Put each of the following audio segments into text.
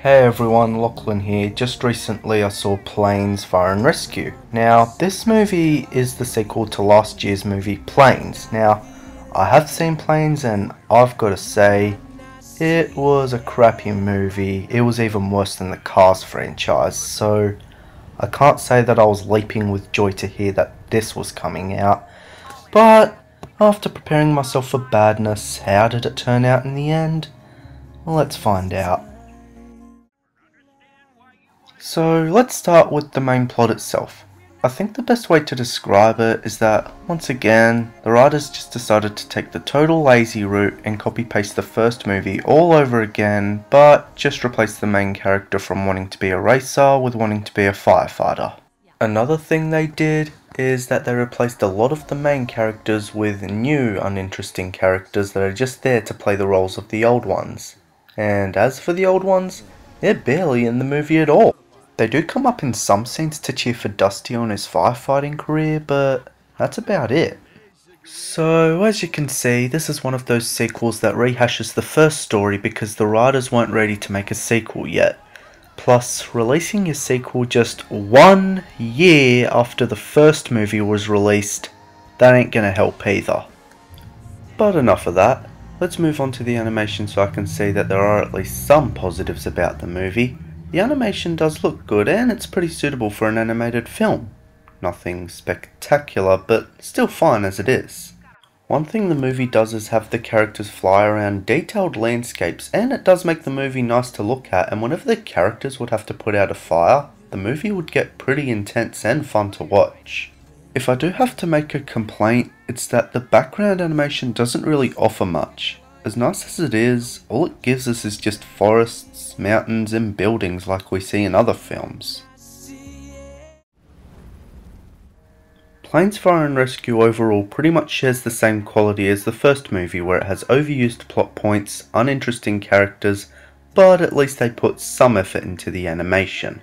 Hey everyone, Lachlan here. Just recently I saw Planes, Fire and Rescue. Now, this movie is the sequel to last year's movie Planes. Now, I have seen Planes and I've got to say, it was a crappy movie. It was even worse than the Cars franchise, so I can't say that I was leaping with joy to hear that this was coming out. But, after preparing myself for badness, how did it turn out in the end? Well, let's find out. So let's start with the main plot itself. I think the best way to describe it is that, once again, the writers just decided to take the total lazy route and copy paste the first movie all over again, but just replace the main character from wanting to be a racer with wanting to be a firefighter. Another thing they did is that they replaced a lot of the main characters with new uninteresting characters that are just there to play the roles of the old ones. And as for the old ones, they're barely in the movie at all. They do come up in some scenes to cheer for Dusty on his firefighting career, but that's about it. So, as you can see, this is one of those sequels that rehashes the first story because the writers weren't ready to make a sequel yet. Plus, releasing your sequel just 1 year after the first movie was released, that ain't gonna help either. But enough of that, let's move on to the animation so I can see that there are at least some positives about the movie. The animation does look good and it's pretty suitable for an animated film. Nothing spectacular, but still fine as it is. One thing the movie does is have the characters fly around detailed landscapes, and it does make the movie nice to look at, and whenever the characters would have to put out a fire, the movie would get pretty intense and fun to watch. If I do have to make a complaint, it's that the background animation doesn't really offer much. As nice as it is, all it gives us is just forests, mountains and buildings like we see in other films. Planes, Fire and Rescue overall pretty much shares the same quality as the first movie, where it has overused plot points, uninteresting characters, but at least they put some effort into the animation.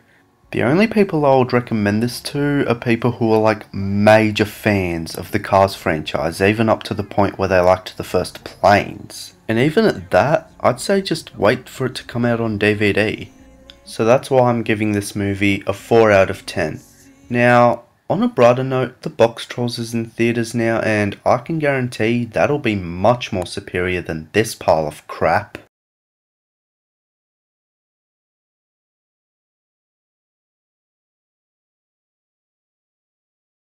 The only people I would recommend this to are people who are like major fans of the Cars franchise, even up to the point where they liked the first Planes. And even at that, I'd say just wait for it to come out on DVD. So that's why I'm giving this movie a 4 out of 10. Now, on a brighter note, the Box Trolls is in theatres now, and I can guarantee that'll be much more superior than this pile of crap.